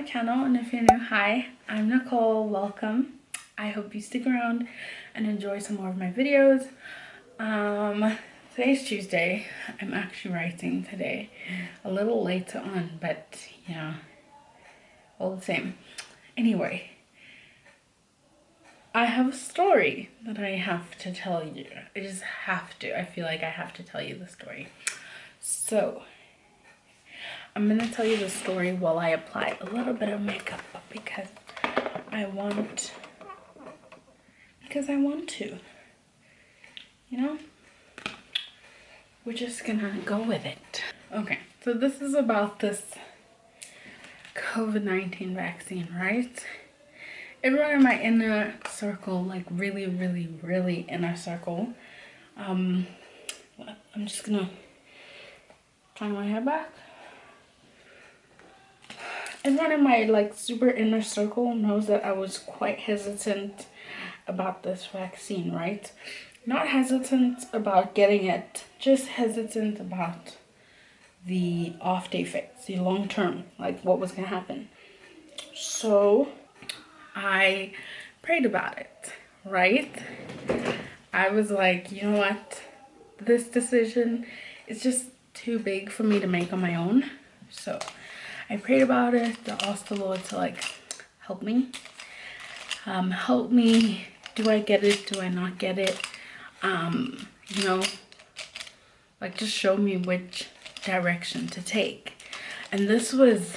channel, and if you're new, hi, I'm Nicole. Welcome. I hope you stick around and enjoy some more of my videos. Today's Tuesday. I'm actually writing today a little later on, but yeah, all the same. Anyway, I have a story that I have to tell you. I just have to. I feel like I have to tell you the story. So I'm gonna tell you the story while I apply a little bit of makeup because I want to, you know? We're just gonna go with it. Okay, so this is about this COVID-19 vaccine, right? Everyone in my inner circle, like really inner circle, I'm just gonna tie my hair back. Everyone in my like super inner circle knows that I was quite hesitant about this vaccine, right? Not hesitant about getting it, just hesitant about the off-day effects, the long term, like what was gonna happen. So I prayed about it, right? I was like, you know what? This decision is just too big for me to make on my own. So I prayed about it. I asked the Lord to like help me. Help me. Do I get it? Do I not get it? You know, like just show me which direction to take. And this was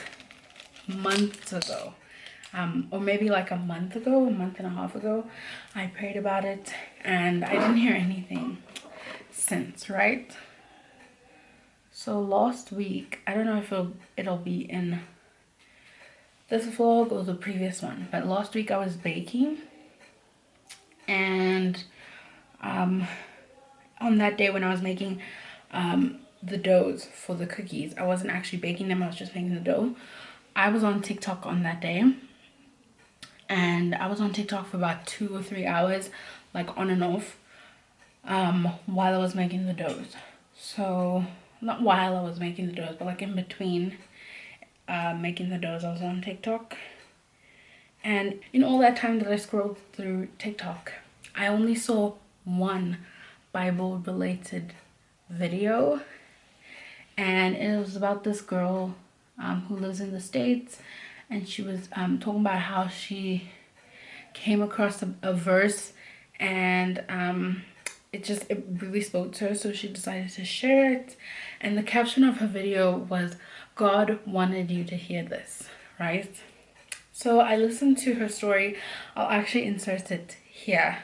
months ago. Or maybe like a month and a half ago, I prayed about it and I didn't hear anything since, right? So last week, I don't know if it'll be in this vlog or the previous one, but last week I was baking, and on that day when I was making the doughs for the cookies, I wasn't actually baking them, I was just making the dough. I was on TikTok on that day, and I was on TikTok for about 2 or 3 hours, like on and off, while I was making the doughs. So not while I was making the doughs, but like in between making the doughs, I was on TikTok. And in all that time that I scrolled through TikTok, I only saw one Bible related video, and it was about this girl who lives in the States, and she was talking about how she came across a verse, and it really spoke to her, so she decided to share it. And the caption of her video was, "God wanted you to hear this," right? So I listened to her story. I'll actually insert it here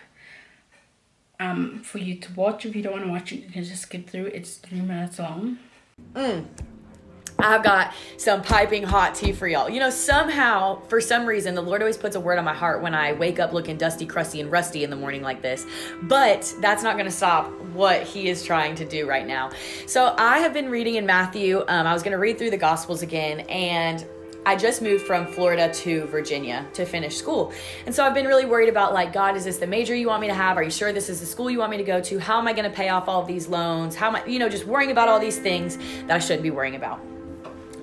for you to watch. If you don't want to watch it, you can just skip through. It's 3 minutes long. I've got some piping hot tea for y'all. You know, somehow, for some reason, the Lord always puts a word on my heart when I wake up looking dusty, crusty, and rusty in the morning like this. But that's not going to stop what he is trying to do right now. So I have been reading in Matthew. I was going to read through the Gospels again, and I just moved from Florida to Virginia to finish school. And so I've been really worried about, like, God, is this the major you want me to have? Are you sure this is the school you want me to go to? How am I going to pay off all of these loans? How am I, just worrying about all these things that I shouldn't be worrying about.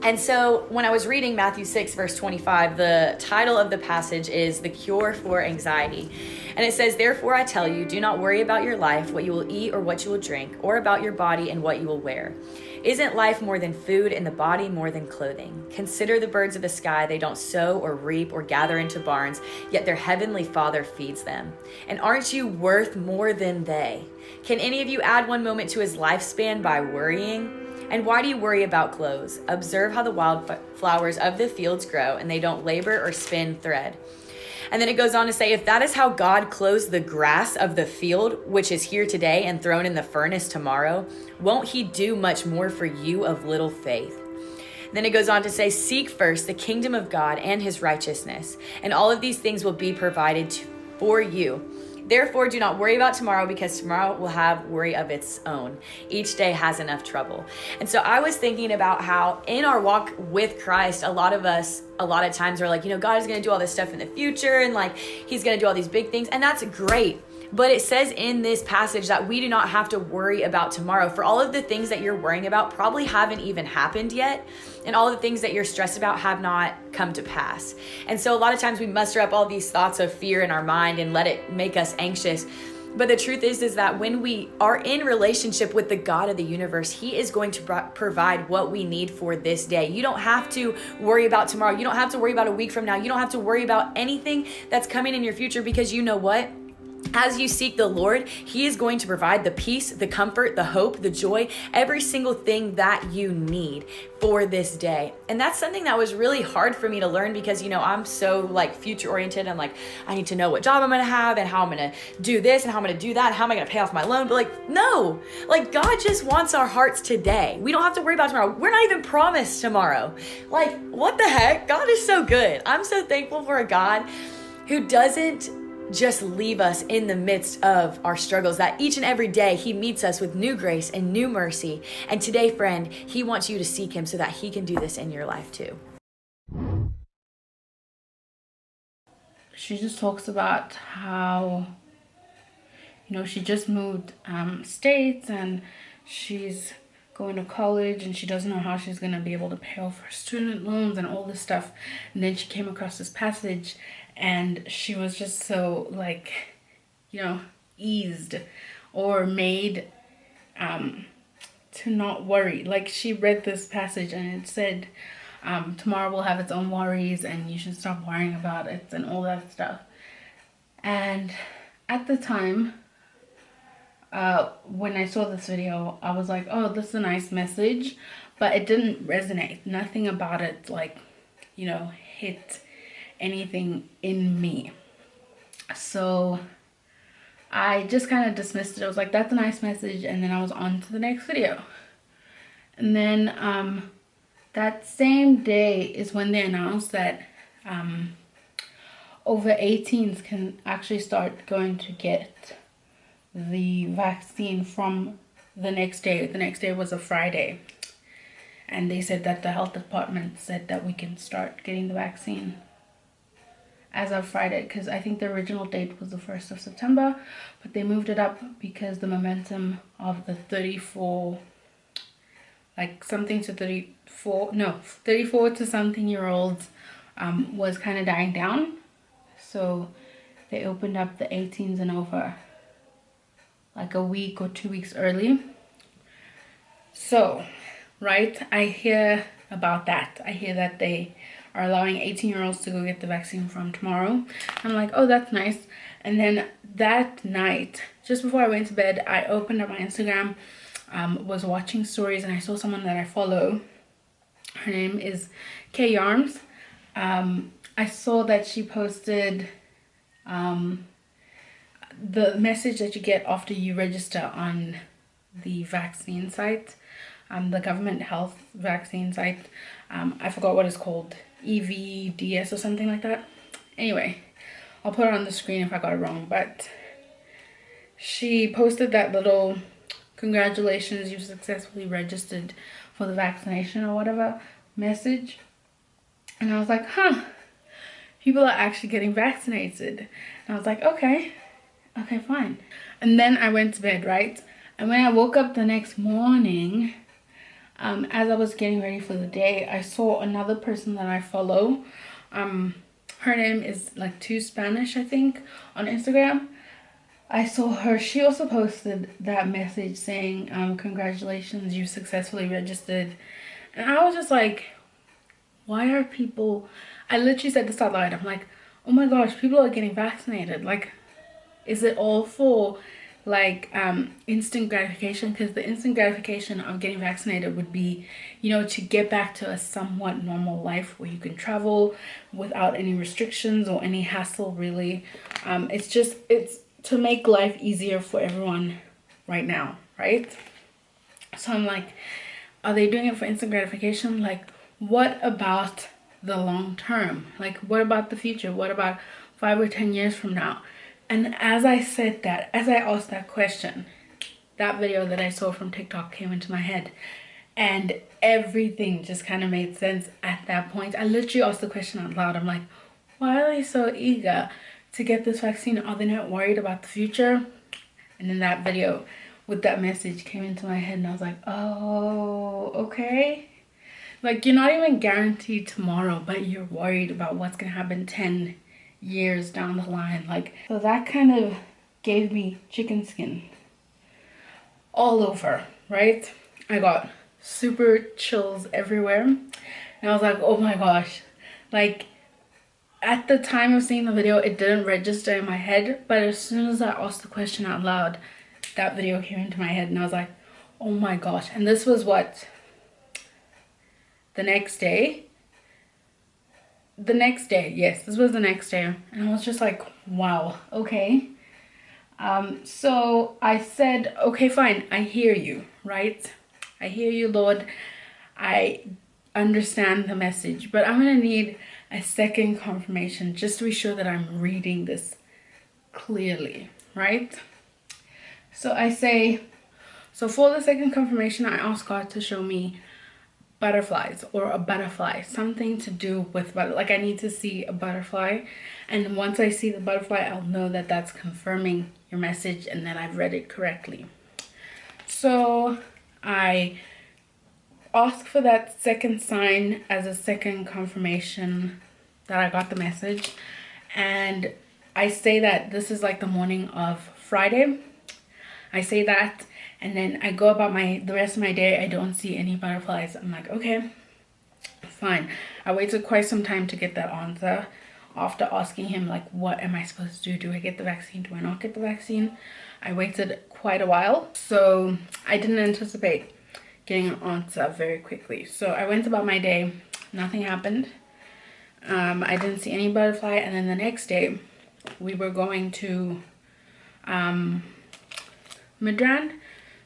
And so when I was reading Matthew 6, verse 25, the title of the passage is The Cure for Anxiety. And it says, "Therefore I tell you, do not worry about your life, what you will eat or what you will drink, or about your body and what you will wear. Isn't life more than food and the body more than clothing? Consider the birds of the sky. They don't sow or reap or gather into barns, yet their heavenly Father feeds them. And aren't you worth more than they? Can any of you add 1 moment to his lifespan by worrying? And why do you worry about clothes? Observe how the wild flowers of the fields grow, and they don't labor or spin thread." And then it goes on to say, "If that is how God clothes the grass of the field, which is here today and thrown in the furnace tomorrow, won't he do much more for you of little faith?" Then it goes on to say, "Seek first the kingdom of God and his righteousness, and all of these things will be provided for you. Therefore, do not worry about tomorrow, because tomorrow will have worry of its own. Each day has enough trouble." And so I was thinking about how in our walk with Christ, a lot of times are like, God is going to do all this stuff in the future, and like he's going to do all these big things. And that's great. But it says in this passage that we do not have to worry about tomorrow. For all of the things that you're worrying about probably haven't even happened yet. And all the things that you're stressed about have not come to pass. And so a lot of times we muster up all these thoughts of fear in our mind and let it make us anxious. But the truth is that when we are in relationship with the God of the universe, he is going to provide what we need for this day. You don't have to worry about tomorrow. You don't have to worry about a week from now. You don't have to worry about anything that's coming in your future, because you know what? As you seek the Lord, he is going to provide the peace, the comfort, the hope, the joy, every single thing that you need for this day. And that's something that was really hard for me to learn, because, I'm so like future oriented. I'm like, I need to know what job I'm going to have and how I'm going to do this and how I'm going to do that and how am I going to pay off my loan. But like, no, like God just wants our hearts today. We don't have to worry about tomorrow. We're not even promised tomorrow. Like, what the heck? God is so good. I'm so thankful for a God who doesn't just leave us in the midst of our struggles, that each and every day he meets us with new grace and new mercy. And today, friend, he wants you to seek him so that he can do this in your life too. She just talks about how, she just moved states, and she's going to college, and she doesn't know how she's going to be able to pay off her student loans and all this stuff. And then she came across this passage, and she was just so like, eased or made to not worry. Like, she read this passage and it said, tomorrow will have its own worries and you should stop worrying about it and all that stuff. And at the time, when I saw this video, I was like, oh, this is a nice message, but it didn't resonate. Nothing about it, like, hit anything in me. So I just kind of dismissed it. I was like, that's a nice message, and then I was on to the next video. And then that same day is when they announced that over 18s can actually start going to get the vaccine from the next day. The next day was a Friday, and they said that the health department said that we can start getting the vaccine as of Friday, because I think the original date was the 1st of September, but they moved it up because the momentum of the 34 to something year olds was kind of dying down. So they opened up the 18s and over like a week or 2 weeks early. So, right, I hear about that. I hear that they are allowing 18-year-olds to go get the vaccine from tomorrow. I'm like, oh, that's nice. And then that night, just before I went to bed, I opened up my Instagram, was watching stories, and I saw someone that I follow. Her name is K Yarms. I saw that she posted the message that you get after you register on the vaccine site, the government health vaccine site. I forgot what it's called, EVDS or something like that. Anyway, I'll put it on the screen if I got it wrong, but she posted that little congratulations, you've successfully registered for the vaccination or whatever message. And I was like, people are actually getting vaccinated. And I was like, okay, fine. And then I went to bed, right? And when I woke up the next morning, as I was getting ready for the day, I saw another person that I follow. Her name is like Too Spanish, I think, on Instagram. I saw her. She also posted that message saying, congratulations, you successfully registered. And I was just like, why are people... I literally said this out loud. I'm like, oh my gosh, people are getting vaccinated. Like, is it all for like instant gratification? Because the instant gratification of getting vaccinated would be, to get back to a somewhat normal life where you can travel without any restrictions or any hassle, really. It's to make life easier for everyone right now, right? So I'm like, are they doing it for instant gratification? Like, what about the long term? Like, what about the future? What about 5 or 10 years from now? And as I said that, as I asked that question, that video that I saw from TikTok came into my head, and everything just kind of made sense at that point. I literally asked the question out loud. I'm like, why are they so eager to get this vaccine? Are they not worried about the future? And then that video with that message came into my head, and I was like, oh, okay. Like, you're not even guaranteed tomorrow, but you're worried about what's gonna happen 10 years down the line. Like, so that kind of gave me chicken skin all over, right? I got super chills everywhere. And I was like, oh my gosh. Like, at the time of seeing the video, it didn't register in my head. But as soon as I asked the question out loud, that video came into my head. And I was like, oh my gosh. And this was what? The next day? Yes, this was the next day. And I was just like, wow, okay. So I said, okay, fine, I hear you, right? I hear you, Lord. I understand the message, but I'm gonna need a second confirmation just to be sure that I'm reading this clearly, right? So I say, so for the second confirmation, I ask God to show me butterflies or a butterfly, something to do with like I need to see a butterfly, and once I see the butterfly, I'll know that that's confirming your message and that I've read it correctly. So I ask for that second sign as a second confirmation that I got the message, and I say that this is like the morning of Friday. I say that, and then I go about the rest of my day. I don't see any butterflies. I'm like, okay, fine. I waited quite some time to get that answer after asking him, like, what am I supposed to do? Do I get the vaccine? Do I not get the vaccine? I waited quite a while, so I didn't anticipate getting an answer very quickly. So I went about my day. Nothing happened. I didn't see any butterfly, and then the next day we were going to Midrand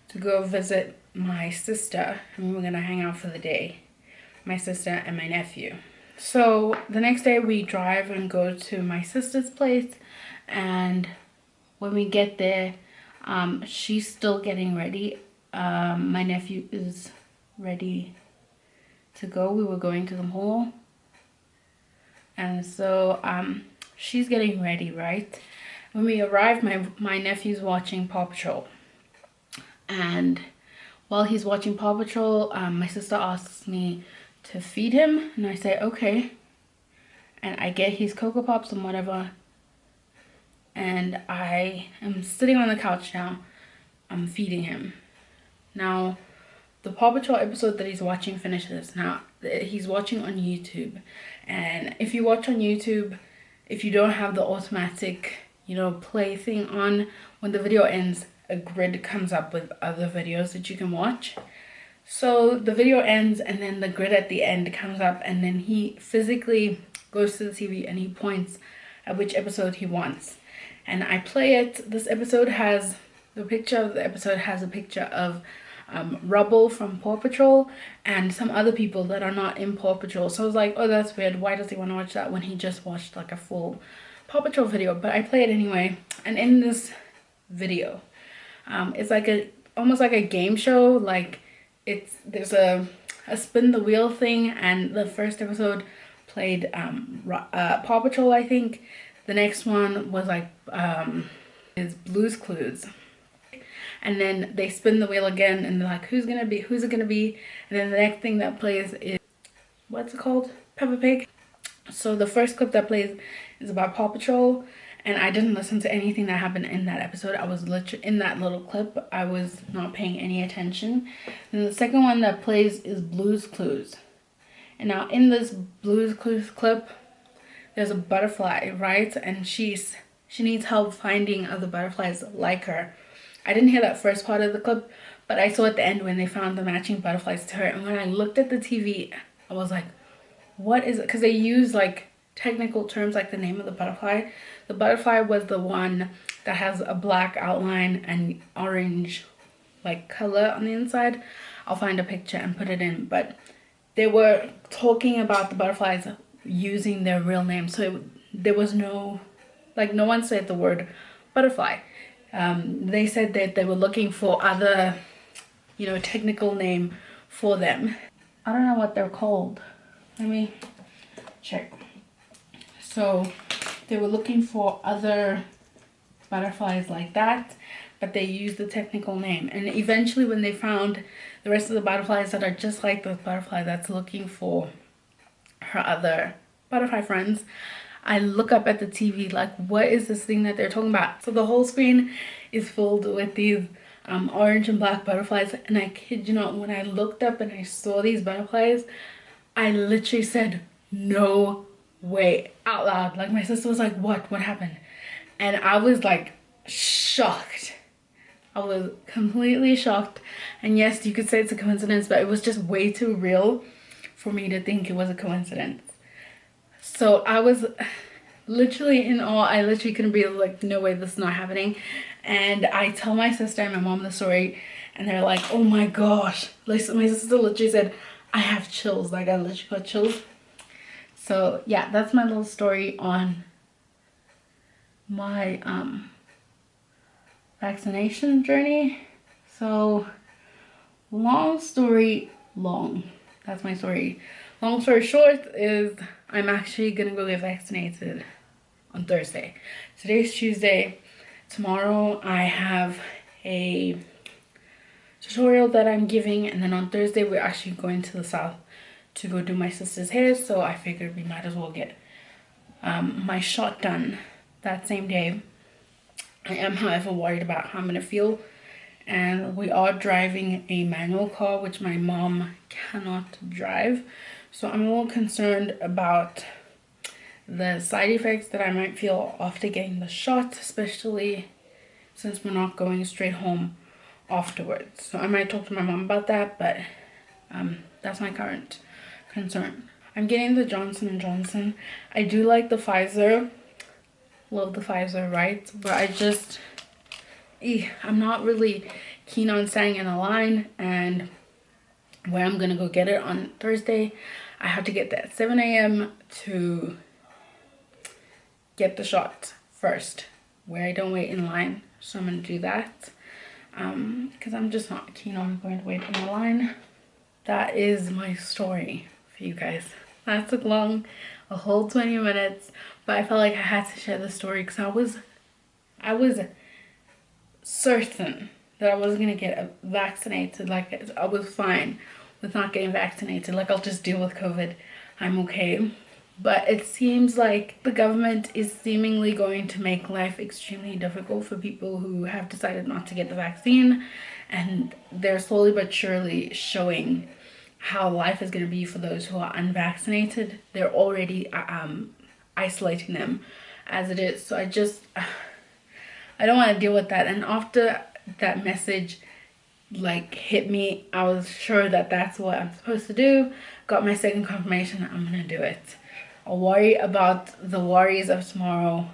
to go visit my sister, and we were gonna hang out for the day, my sister and my nephew. So the next day we drive and go to my sister's place, and when we get there, she's still getting ready. My nephew is ready to go. We were going to the mall, and so she's getting ready, right? When we arrived, my nephew's watching Paw Patrol. And while he's watching Paw Patrol, my sister asks me to feed him, and I say okay, and I get his Cocoa Pops and whatever, and I am sitting on the couch now. I'm feeding him. Now the Paw Patrol episode that he's watching finishes. Now he's watching on YouTube, and if you watch on YouTube, if you don't have the automatic, you know, play thing on, when the video ends, a grid comes up with other videos that you can watch. So the video ends, and then the grid at the end comes up, and then he physically goes to the TV and he points at which episode he wants, and I play it. This episode has the picture of the episode has a picture of Rubble from Paw Patrol and some other people that are not in Paw Patrol. So I was like, oh, that's weird, why does he want to watch that when he just watched like a full Paw Patrol video? But I play it anyway, and in this video, it's like almost like a game show. Like there's a spin the wheel thing, and the first episode played Paw Patrol, I think. The next one was like is Blue's Clues, and then they spin the wheel again, and they're like, who's it gonna be? And then the next thing that plays is, what's it called? Peppa Pig. So the first clip that plays is about Paw Patrol, and I didn't listen to anything that happened in that episode. I was literally in that little clip. I was not paying any attention. And the second one that plays is Blue's Clues. And now in this Blue's Clues clip, there's a butterfly, right? And she needs help finding other butterflies like her. I didn't hear that first part of the clip, but I saw at the end when they found the matching butterflies to her. And when I looked at the TV, I was like, what is it? Because they use like technical terms like the name of the butterfly. The butterfly was the one that has a black outline and orange like color on the inside. I'll find a picture and put it in, but they were talking about the butterflies using their real name, so there was no one said the word butterfly. They said that they were looking for other, you know, technical name for them. I don't know what they're called. Let me check. So they were looking for other butterflies like that, but they used the technical name. And eventually when they found the rest of the butterflies that are just like the butterfly that's looking for her other butterfly friends, I look up at the TV like, what is this thing that they're talking about? So the whole screen is filled with these orange and black butterflies, and I kid you not, when I looked up and I saw these butterflies, I literally said, no way, out loud. Like, my sister was like, what happened? And I was like shocked. I was completely shocked. And yes, you could say it's a coincidence, but it was just way too real for me to think it was a coincidence. So I was literally in awe. I literally couldn't believe, like, no way, this is not happening. And I tell my sister and my mom the story, and they're like, oh my gosh. Like, my sister literally said, I have chills. Like, I literally got chills. So yeah, that's my little story on my vaccination journey. So long story long, that's my story. Long story short is I'm actually gonna go get vaccinated on Thursday. Today's Tuesday. Tomorrow I have a tutorial that I'm giving, and then on Thursday we're actually going to the south to go do my sister's hair, so I figured we might as well get my shot done that same day. I am, however, worried about how I'm gonna feel, and we are driving a manual car, which my mom cannot drive, so I'm a little concerned about the side effects that I might feel after getting the shot, especially since we're not going straight home afterwards. So I might talk to my mom about that, but that's my current concern. I'm getting the Johnson & Johnson. I do like the Pfizer. Love the Pfizer, right? But I'm not really keen on standing in a line, and where I'm gonna go get it on Thursday, I have to get there at 7 a.m. to get the shot first, where I don't wait in line. So I'm gonna do that because I'm just not keen on going to wait in the line. That is my story for you guys. That took long, a whole 20 minutes, but I felt like I had to share the story because I was certain that I wasn't gonna get vaccinated. Like, I was fine with not getting vaccinated. Like, I'll just deal with COVID. I'm okay. But it seems like the government is seemingly going to make life extremely difficult for people who have decided not to get the vaccine, and they're slowly but surely showing how life is going to be for those who are unvaccinated. They're already isolating them as it is. So I don't want to deal with that. And after that message like hit me, I was sure that that's what I'm supposed to do. Got my second confirmation. I'm gonna do it. I'll worry about the worries of tomorrow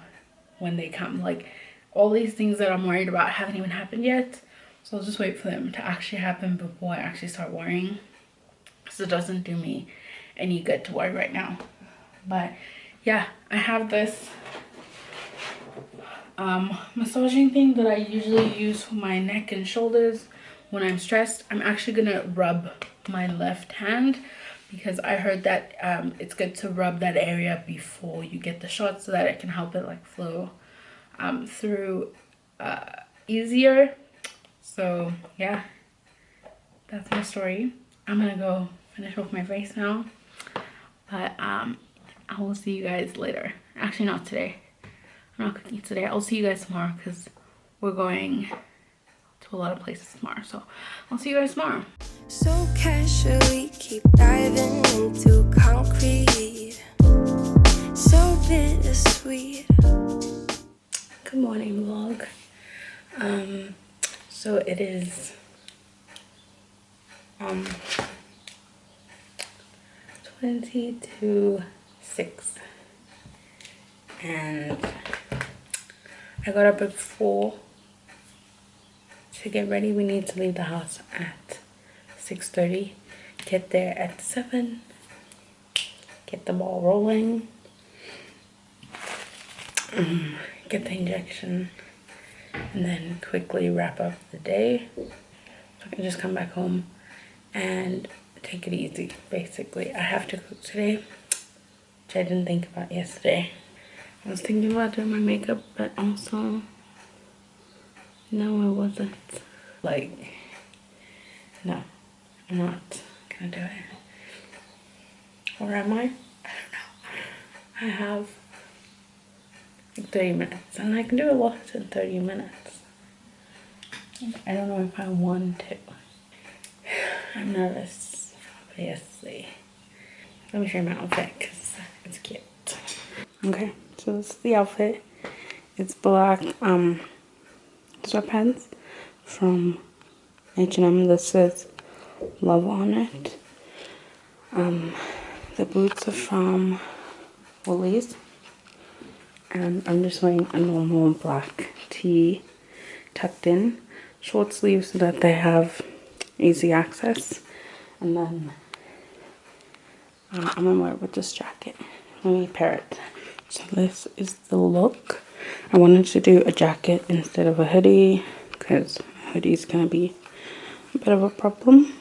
when they come. Like, all these things that I'm worried about haven't even happened yet, so I'll just wait for them to actually happen before I actually start worrying, so it doesn't do me any good to worry right now. But yeah, I have this massaging thing that I usually use for my neck and shoulders when I'm stressed. I'm actually gonna rub my left hand because I heard that it's good to rub that area before you get the shot so that it can help it like flow through easier. So yeah, that's my story. I'm gonna go finish off my face now, but I will see you guys later. Actually, not today. I'm not cooking today. I'll see you guys tomorrow because we're going to a lot of places tomorrow. So I'll see you guys tomorrow. So casually keep diving into concrete. So bittersweet. Good morning, vlog. So it is 20 to 6, and I got up at 4 to get ready. We need to leave the house at 6:30, get there at 7, get the ball rolling, get the injection, and then quickly wrap up the day so I can just come back home and take it easy. Basically, I have to cook today, which I didn't think about yesterday. I was thinking about doing my makeup, but also, no, I wasn't. Like, no, I'm not gonna do it. Or am I? I don't know. I have like 30 minutes, and I can do a lot in 30 minutes. I don't know if I want to. I'm nervous, obviously. Let me show you my outfit because it's cute. Okay, so this is the outfit. It's black sweatpants from H&M. This says love on it. The boots are from Woolies. And I'm just wearing a normal black tee tucked in. Short sleeves so that they have easy access. And then I'm gonna wear it with this jacket. Let me pair it. So this is the look. I wanted to do a jacket instead of a hoodie because a hoodie is gonna be a bit of a problem.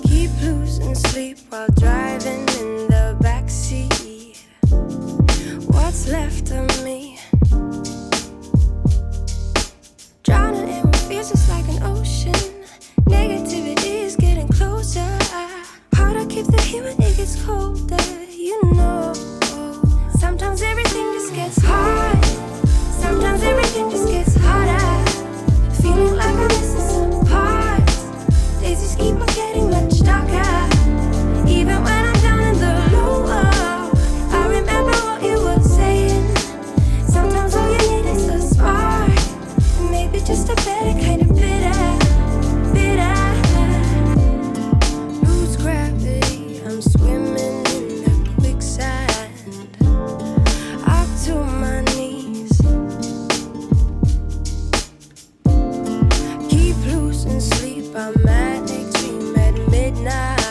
Keep losing sleep while driving in the backseat. What's left of me? Drowning in what feels just like an ocean. Negativity is getting closer. Hard to keep the heat when it gets colder. You know, sometimes everything just gets hard. Sometimes everything just gets harder. Feeling like I'm missing some parts. Days just keep on getting much darker. Even when I'm down in the lower, I remember what you were saying. Sometimes all you need is a spark. Maybe just a better kind of bitter. Lose gravity, I'm swimming in the quicksand. Up to my knees. Keep losing sleep, I'm manic dream at midnight.